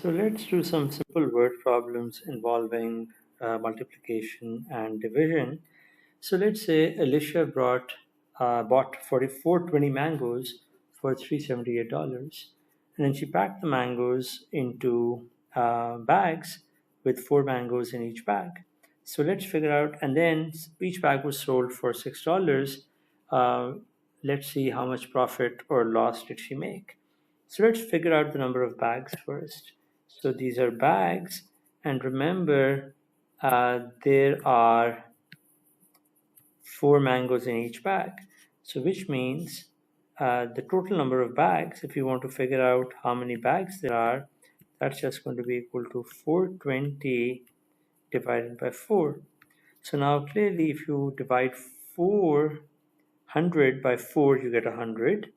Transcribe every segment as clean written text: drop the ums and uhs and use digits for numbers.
So let's do some simple word problems involving multiplication and division. So let's say Alicia bought 420 mangoes for $378, and then she packed the mangoes into bags with 4 mangoes in each bag. So let's figure out, and then each bag was sold for $6. Uh, let's see how much profit or loss did she make. So let's figure out the number of bags first. So these are bags, and remember there are 4 mangoes in each bag. So which means the total number of bags, if you want to figure out how many bags there are, that's just going to be equal to 420 divided by 4. So now clearly if you divide 400 by 4, you get 100.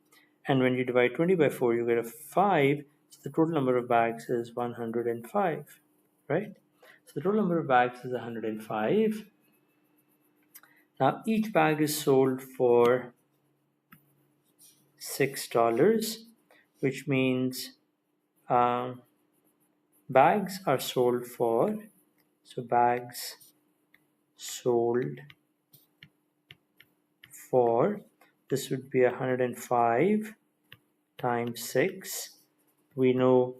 And when you divide 20 by 4, you get a 5. So the total number of bags is 105, right? So the total number of bags is 105. Now each bag is sold for $6, which means bags are sold for, so bags sold for, this would be 105 times 6. We know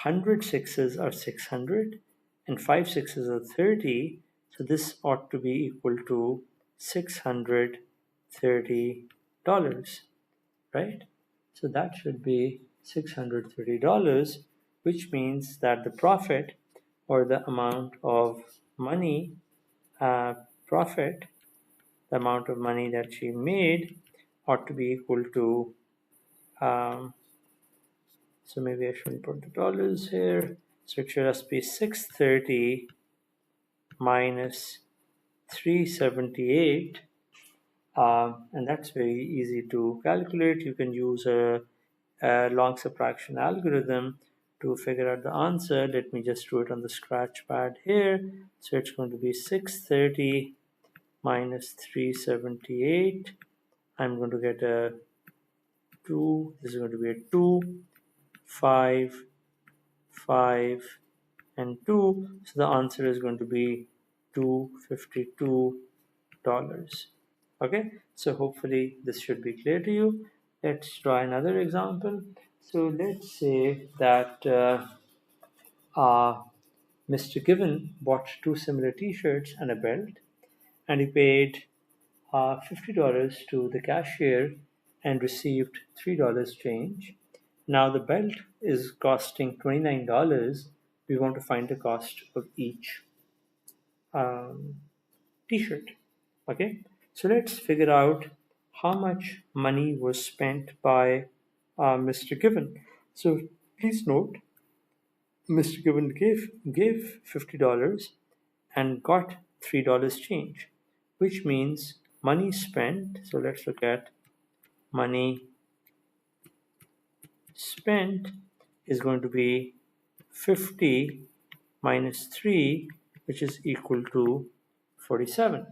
100 sixes are 600 and 5 sixes are 30, so this ought to be equal to $630, right? So that should be $630, which means that the profit, or the amount of money, profit, the amount of money that she made ought to be equal to, so maybe I shouldn't put the dollars here. So it should just be 630 minus 378. And that's very easy to calculate. You can use a long subtraction algorithm to figure out the answer. Let me just do it on the scratch pad here. So it's going to be 630 minus 378. I'm going to get a 2. This is going to be a 2, 5, 5, and 2. So the answer is going to be $252. Okay, so hopefully this should be clear to you. Let's try another example. So let's say that Mr. Given bought 2 similar t-shirts and a belt, and he paid $50 to the cashier and received $3 change. Now the belt is costing $29. We want to find the cost of each t-shirt. Okay, so let's figure out how much money was spent by Mr. Given. So please note, Mr. Given gave $50 and got $3 change, which means money spent. So let's look at money spent is going to be 50 minus 3, which is equal to $47.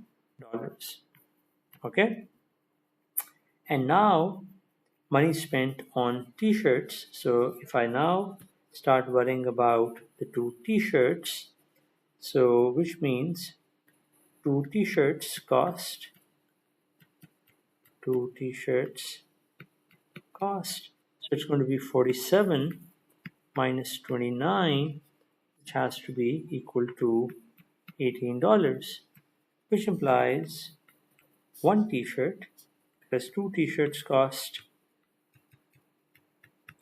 Okay, and now money spent on t-shirts. So if I now start worrying about the 2 t-shirts, so which means 2 t-shirts cost, so it's going to be 47 minus 29, which has to be equal to $18, which implies 1 t-shirt, because 2 t-shirts cost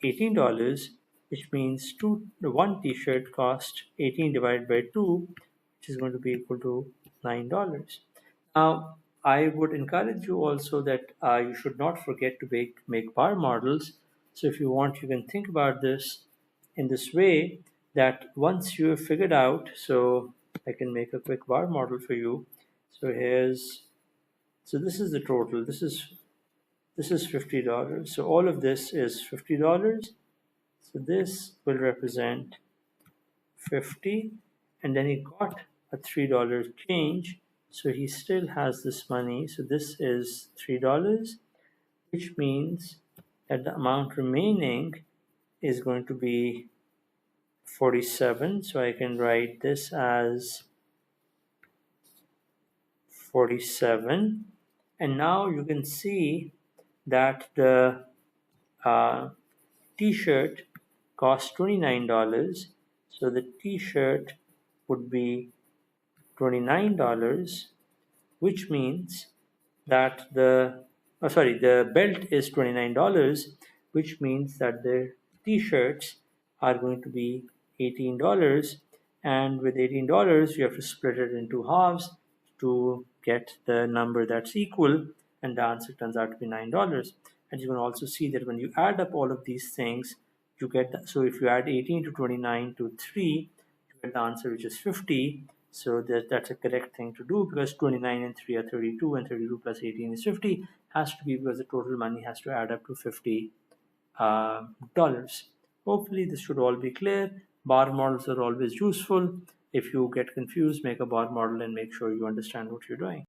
$18, which means 1 t-shirt cost 18 divided by 2, which is going to be equal to $9. Now, I would encourage you also that you should not forget to make bar models. So if you want, you can think about this in this way, that once you have figured out, so I can make a quick bar model for you. So this is the total. This is $50. So all of this is $50. So this will represent 50, and then he got a $3 change. So he still has this money. So this is $3, which means that the amount remaining is going to be 47. So I can write this as 47. And now you can see that the uh, t-shirt costs $29. So the t-shirt would be $29, which means that the belt is $29, which means that the t-shirts are going to be $18. And with $18, you have to split it into halves to get the number that's equal, and the answer turns out to be $9. And you can also see that when you add up all of these things, you get so if you add 18 to 29 to 3, you get the answer which is 50. So that's a correct thing to do, because 29 and 3 are 32, and 32 plus 18 is 50. Has to be, because the total money has to add up to $50. Hopefully this should all be clear. Bar models are always useful. If you get confused, make a bar model and make sure you understand what you're doing.